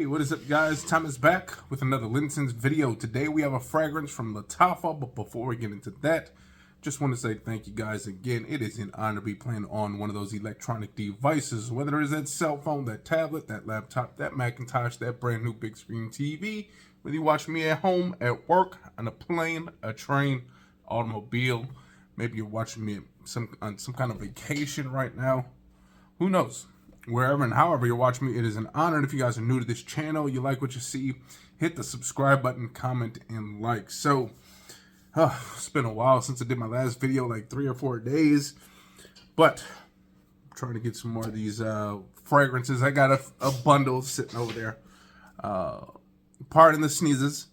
Hey, what is up, guys? Tom is back with another LinScents video. Today we have a fragrance from Lattafa, but before we get into that, just want to say thank you guys again. It is an honor to be playing on one of those electronic devices, whether it is that cell phone, that tablet, that laptop, that Macintosh, that brand new big screen TV, whether you watch me at home, at work, on a plane, a train, automobile, maybe you're watching me on some kind of vacation right now. Who knows? Wherever and however you're watching me, it is an honor. And if you guys are new to this channel, you like what you see, hit the subscribe button, comment, and like. So, it's been a while since I did my last video, like 3 or 4 days. But I'm trying to get some more of these fragrances. I got a bundle sitting over there. Pardon the sneezes.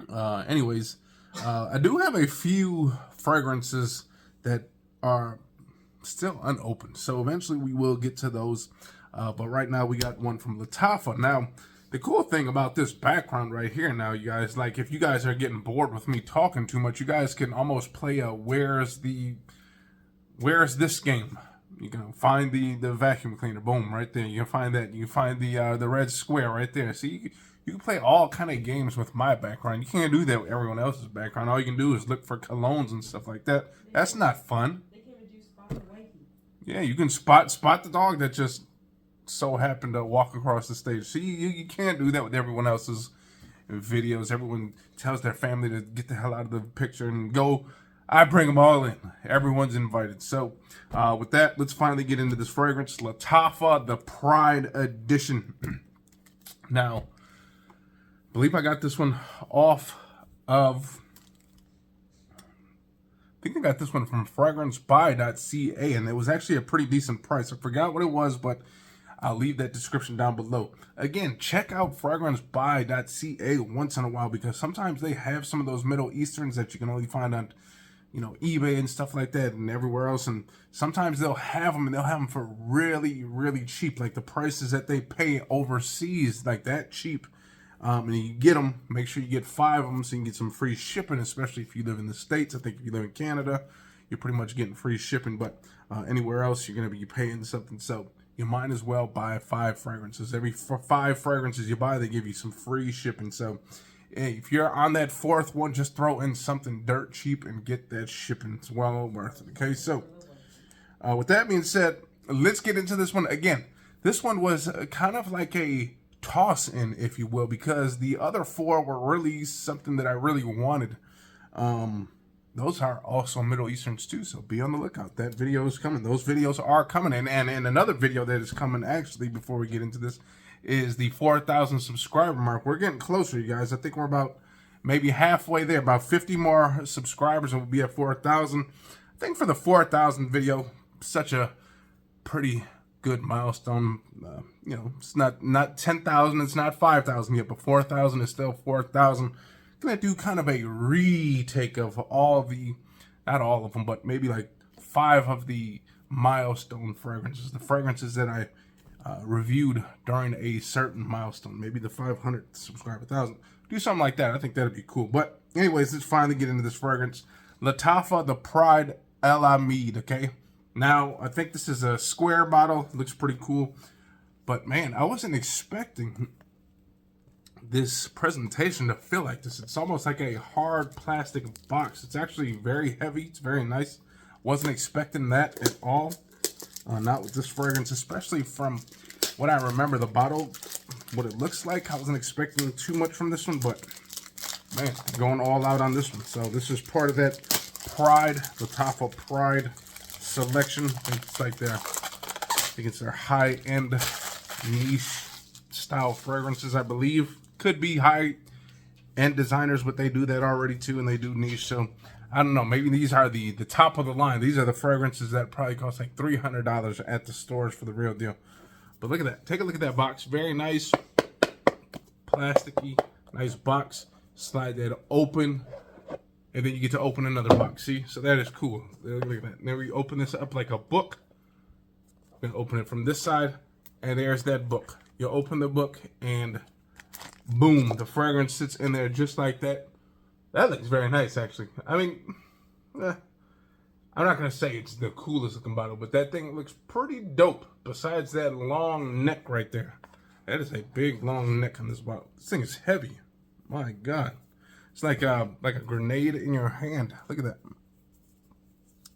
Anyways, I do have a few fragrances that are still unopened, so eventually we will get to those, but right now we got one from Lattafa. Now the cool thing about this background right here, now you guys, like, if you guys are getting bored with me talking too much, you guys can almost play a where's this game. You can find the vacuum cleaner, boom, right there. You can find that. You can find the red square right there. See, you can play all kind of games with my background. You can't do that with everyone else's background. All you can do is look for colognes and stuff like that. That's not fun. Yeah, you can spot the dog that just so happened to walk across the stage. See, you can't do that with everyone else's videos. Everyone tells their family to get the hell out of the picture and go. I bring them all in. Everyone's invited. So, with that, let's finally get into this fragrance. Lattafa, the Pride Edition. Now, I believe I got this one off of... I think I got this one from fragrancebuy.ca, and it was actually a pretty decent price. I forgot what it was, but I'll leave that description down below. Again, check out fragrancebuy.ca once in a while, because sometimes they have some of those Middle Easterns that you can only find on, eBay and stuff like that and everywhere else. And sometimes they'll have them, and they'll have them for really, really cheap, like the prices that they pay overseas, like that cheap. And you get them, make sure you get 5 of them so you can get some free shipping, especially if you live in the States. I think if you live in Canada, you're pretty much getting free shipping, but anywhere else, you're going to be paying something. So you might as well buy 5 fragrances. Every 5 fragrances you buy, they give you some free shipping. So hey, if you're on that 4th one, just throw in something dirt cheap and get that shipping. It's well worth it. Okay, so with that being said, let's get into this one. Again, this one was kind of like a toss in, if you will, because the other 4 were really something that I really wanted. Those are also Middle Easterns too, so be on the lookout. That video is coming. Those videos are coming. And another video that is coming, actually, before we get into this, is the 4,000 subscriber mark. We're getting closer, you guys. I think we're about maybe halfway there. About 50 more subscribers and we'll be at 4,000. I think for the 4,000 video, such a pretty good milestone. It's not 10,000, it's not 5,000 yet, but 4,000 is still 4,000. Gonna do kind of a retake of all the, not all of them, but maybe like 5 of the milestone fragrances, the fragrances that I reviewed during a certain milestone, maybe the 500 subscriber 1,000. Do something like that. I think that'd be cool. But anyways, let's finally get into this fragrance. Lattafa, the Pride Ameed. Okay. Now, I think this is a square bottle. Looks pretty cool. But, man, I wasn't expecting this presentation to feel like this. It's almost like a hard plastic box. It's actually very heavy. It's very nice. Wasn't expecting that at all. Not with this fragrance, especially from what I remember the bottle, what it looks like. I wasn't expecting too much from this one, but, man, going all out on this one. So, this is part of that Pride, Lattafa Pride selection. I think it's their high-end niche style fragrances, I believe. Could be high-end designers, but they do that already too, and they do niche. So I don't know, maybe these are the top of the line. These are the fragrances that probably cost like $300 at the stores for the real deal. But look at that. Take a look at that box. Very nice, plasticky, nice box. Slide that open, and then you get to open another box. See? So that is cool. Look at that. Then we open this up like a book. We're going to open it from this side, and there's that book. You open the book, and boom, the fragrance sits in there just like that. That looks very nice, actually. I mean, I'm not going to say it's the coolest looking bottle, but that thing looks pretty dope. Besides that long neck right there. That is a big, long neck on this bottle. This thing is heavy. My God. It's like a grenade in your hand. Look at that.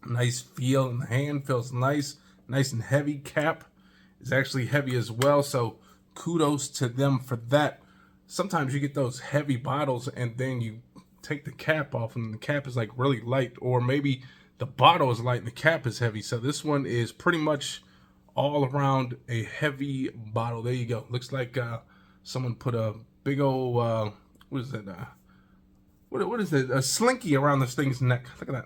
Nice feel in the hand. Feels nice. Nice and heavy. Cap is actually heavy as well. So kudos to them for that. Sometimes you get those heavy bottles and then you take the cap off and the cap is like really light. Or maybe the bottle is light and the cap is heavy. So this one is pretty much all around a heavy bottle. There you go. Looks like someone put a big old what is it? What is it? A slinky around this thing's neck. Look at that.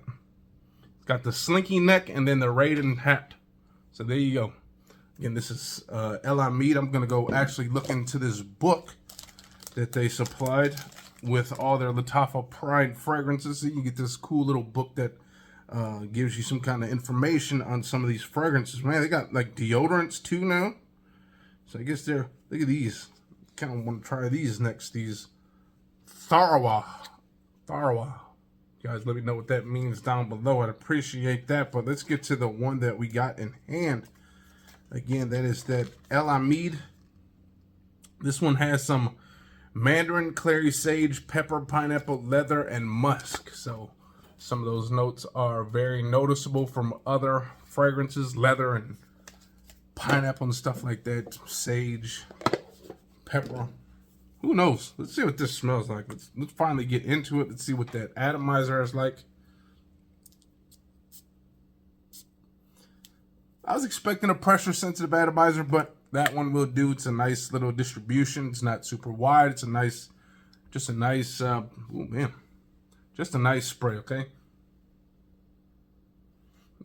It's got the slinky neck and then the Raiden hat. So there you go. Again, this is Ameed. I'm gonna go actually look into this book that they supplied with all their Lattafa Pride fragrances. So you get this cool little book that gives you some kind of information on some of these fragrances. Man, they got like deodorants too now. So I guess they're, look at these. Kind of want to try these next. These Tharawa. You guys let me know what that means down below. I'd appreciate that. But let's get to the one that we got in hand. Again, that is that Ameed. This one has some mandarin, clary sage, pepper, pineapple, leather, and musk. So some of those notes are very noticeable from other fragrances, leather and pineapple and stuff like that, sage, pepper. Who knows? Let's see what this smells like. Let's finally get into it. Let's see what that atomizer is like. I was expecting a pressure-sensitive atomizer, but that one will do. It's a nice little distribution. It's not super wide. It's a nice, just a nice, oh man. Just a nice spray, okay?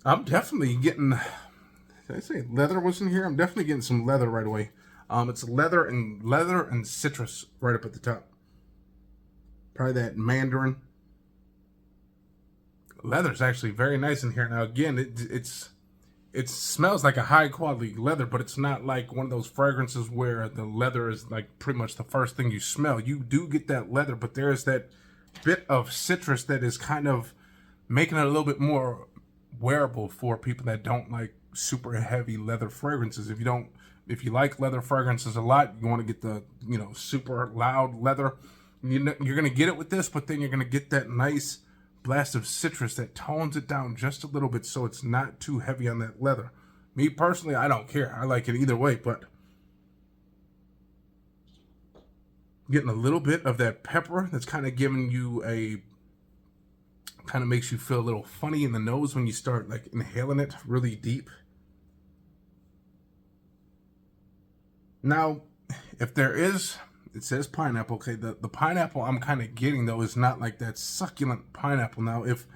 I'm definitely getting, did I say leather was in here? I'm definitely getting some leather right away. It's leather and citrus right up at the top. Probably that mandarin. Leather's actually very nice in here. Now again, it smells like a high quality leather, but it's not like one of those fragrances where the leather is like pretty much the first thing you smell. You do get that leather, but there's that bit of citrus that is kind of making it a little bit more wearable for people that don't like super heavy leather fragrances. If you like leather fragrances a lot, you want to get the, you know, super loud leather. You're going to get it with this, but then you're going to get that nice blast of citrus that tones it down just a little bit so it's not too heavy on that leather. Me personally, I don't care. I like it either way, but getting a little bit of that pepper that's kind of giving you a, kind of makes you feel a little funny in the nose when you start like inhaling it really deep. Now, if there is, it says pineapple, okay, the pineapple I'm kind of getting, though, is not like that succulent pineapple. Now, if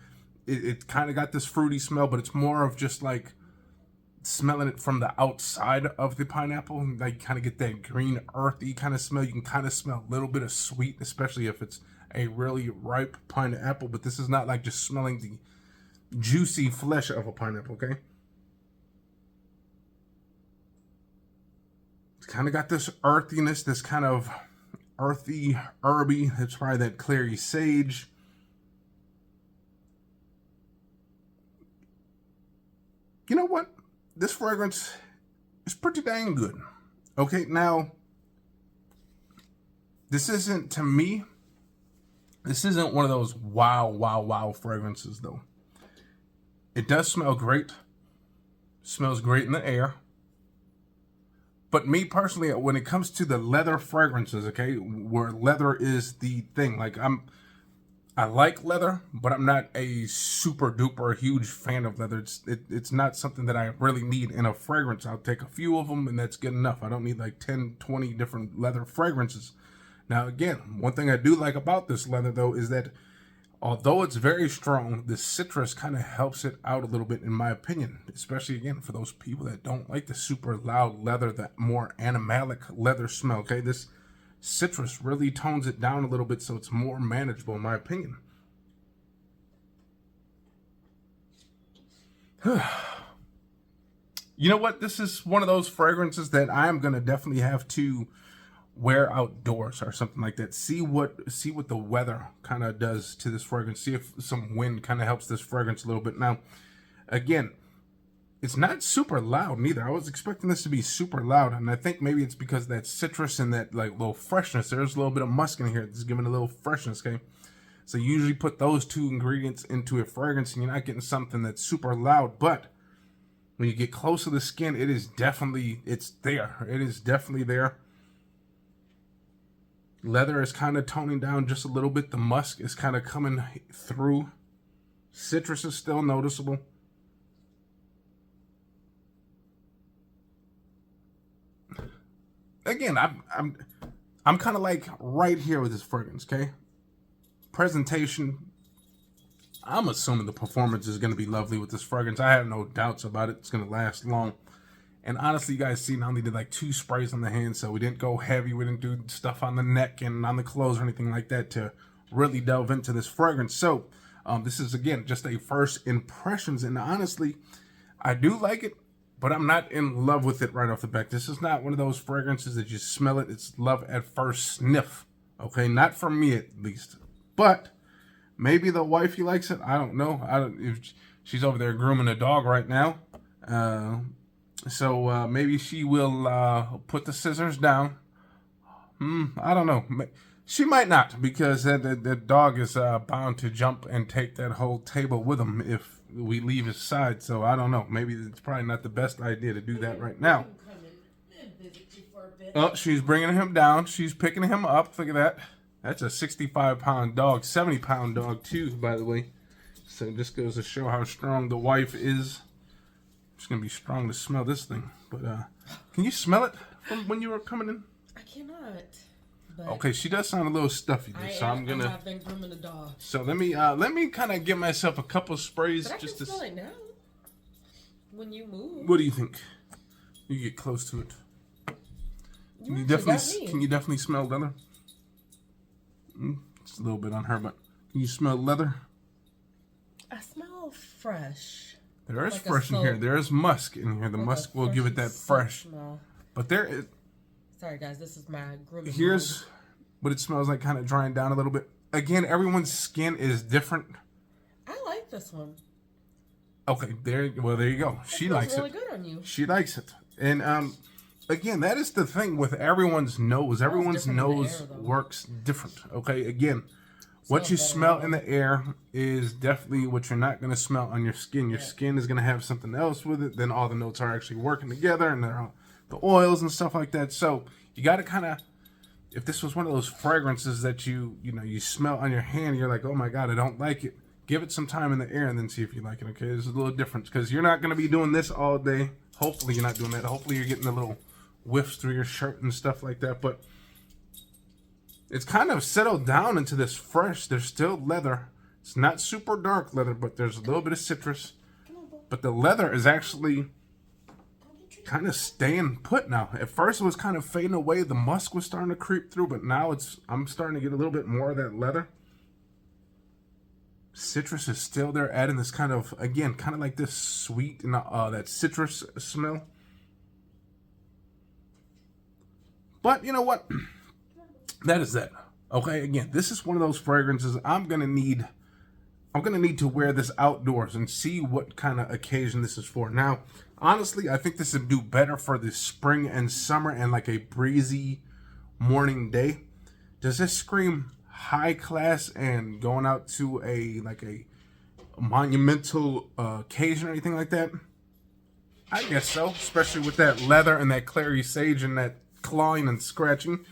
it kind of got this fruity smell, but it's more of just like smelling it from the outside of the pineapple. Like, kind of get that green, earthy kind of smell. You can kind of smell a little bit of sweet, especially if it's a really ripe pineapple. But this is not like just smelling the juicy flesh of a pineapple, okay? Kind of got this earthiness, this kind of earthy, herby. It's probably that clary sage. You know what? This fragrance is pretty dang good. Okay, now, this isn't, to me, this isn't one of those wow fragrances, though. It does smell great. Smells great in the air. But me personally, when it comes to the leather fragrances, okay, where leather is the thing, like I like leather, but I'm not a super duper huge fan of leather. It's not something that I really need in a fragrance. I'll take a few of them and that's good enough. I don't need like 10, 20 different leather fragrances. Now again, one thing I do like about this leather though is that although it's very strong, the citrus kind of helps it out a little bit, in my opinion. Especially, again, for those people that don't like the super loud leather, that more animalic leather smell, okay? This citrus really tones it down a little bit so it's more manageable, in my opinion. You know what? This is one of those fragrances that I'm going to definitely have to wear outdoors or something like that. See what the weather kind of does to this fragrance. See if some wind kind of helps this fragrance a little bit. Now, again, it's not super loud neither. I was expecting this to be super loud, and I think maybe it's because that citrus and that like little freshness. There's a little bit of musk in here that's giving a little freshness, okay? So you usually put those two ingredients into a fragrance and you're not getting something that's super loud, but when you get close to the skin, it's there. It is definitely there. Leather is kind of toning down just a little bit. The musk is kind of coming through. Citrus is still noticeable. Again, I'm kind of like right here with this fragrance, okay? Presentation, I'm assuming the performance is going to be lovely with this fragrance. I have no doubts about it. It's going to last long. And honestly, you guys see, I only did like 2 sprays on the hand, so we didn't go heavy. We didn't do stuff on the neck and on the clothes or anything like that to really delve into this fragrance. So this is, again, just a first impressions. And honestly, I do like it, but I'm not in love with it right off the bat. This is not one of those fragrances that you smell it. It's love at first sniff. Okay, not for me at least. But maybe the wifey likes it. I don't know. If she's over there grooming a dog right now. So maybe she will put the scissors down. I don't know. She might not, because that dog is bound to jump and take that whole table with him if we leave his side. So I don't know. Maybe it's probably not the best idea to do that right now. Oh, she's bringing him down. She's picking him up. Look at that. That's a 65-pound dog, 70-pound dog too, by the way. So this goes to show how strong the wife is. It's gonna be strong to smell this thing. But can you smell it from when you were coming in? I cannot. But okay, she does sound a little stuffy, so I'm gonna. I've been grooming the dog. So let me kind of give myself a couple sprays. But just I can smell it now. When you move. What do you think? You get close to it. Can you definitely smell leather? It's a little bit on her, but can you smell leather? I smell fresh. There is fresh in here. There is musk in here. The musk will give it that fresh. Smell. But there is. Sorry, guys. This is my grooming. Here's what it smells like, kind of drying down a little bit. Again, everyone's skin is different. I like this one. Okay, there you go. She likes it. Really good on you. She likes it. And again, that is the thing with everyone's nose. Everyone's nose works different. Okay, again, what you smell in the air is definitely what you're not going to smell on your skin. Your skin is going to have something else with it. Then all the notes are actually working together, and they're the oils and stuff like that. So you got to kind of, if this was one of those fragrances that you smell on your hand, you're like, oh my God, I don't like it. Give it some time in the air and then see if you like it. Okay, there's a little difference because you're not going to be doing this all day. Hopefully you're not doing that. Hopefully you're getting a little whiffs through your shirt and stuff like that. But it's kind of settled down into this fresh. There's still leather. It's not super dark leather, but there's a little bit of citrus. But the leather is actually kind of staying put now. At first it was kind of fading away. The musk was starting to creep through, but now I'm starting to get a little bit more of that leather. Citrus is still there, adding this kind of, again, kind of like this sweet and that citrus smell. But you know what? That is that. Okay, again, this is one of those fragrances I'm gonna need to wear this outdoors and see what kind of occasion this is for. Now, honestly, I think this would do better for the spring and summer and like a breezy morning day. Does this scream high class and going out to a monumental occasion or anything like that? I guess so, especially with that leather and that clary sage and that clawing and scratching.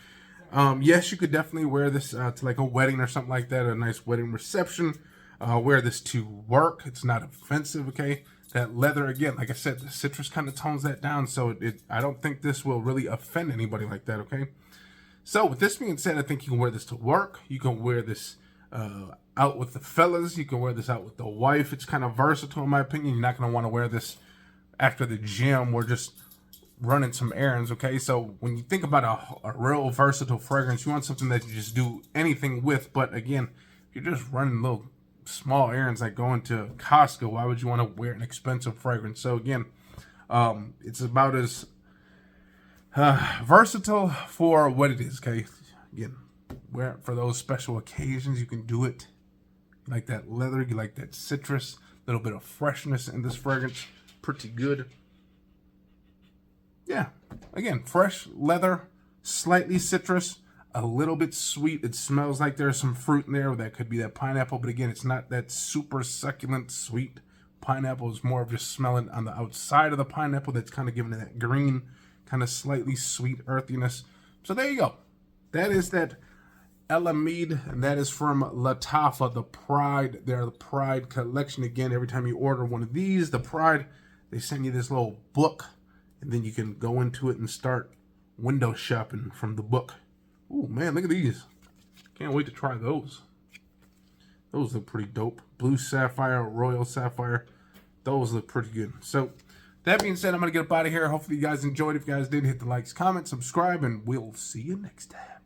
Yes, you could definitely wear this to like a wedding or something like that, a nice wedding reception. Wear this to work. It's not offensive, okay? That leather, again, like I said, the citrus kind of tones that down, so I don't think this will really offend anybody like that, okay? So with this being said, I think you can wear this to work. You can wear this out with the fellas. You can wear this out with the wife. It's kind of versatile in my opinion. You're not going to want to wear this after the gym or just running some errands, okay? So when you think about a real versatile fragrance, you want something that you just do anything with. But again, if you're just running little small errands like going to Costco, why would you want to wear an expensive fragrance? So again, it's about as versatile for what it is, okay? Again, wear it for those special occasions. You can do it. You like that leather, you like that citrus, a little bit of freshness in this fragrance. pretty good. Yeah, again, fresh leather, slightly citrus, a little bit sweet. It smells like there's some fruit in there. That could be that pineapple, but again, it's not that super succulent sweet pineapple. It's more of just smelling on the outside of the pineapple that's kind of giving it that green, kind of slightly sweet earthiness. So there you go. That is that Ameed, and that is from Lattafa, the Pride. They're the Pride collection. Again, every time you order one of these, the Pride, they send you this little book, and then you can go into it and start window shopping from the book. Oh man, look at these. Can't wait to try those. Those look pretty dope. Blue sapphire, royal sapphire. Those look pretty good. So, that being said, I'm going to get up out of here. Hopefully you guys enjoyed. If you guys did, hit the likes, comment, subscribe, and we'll see you next time.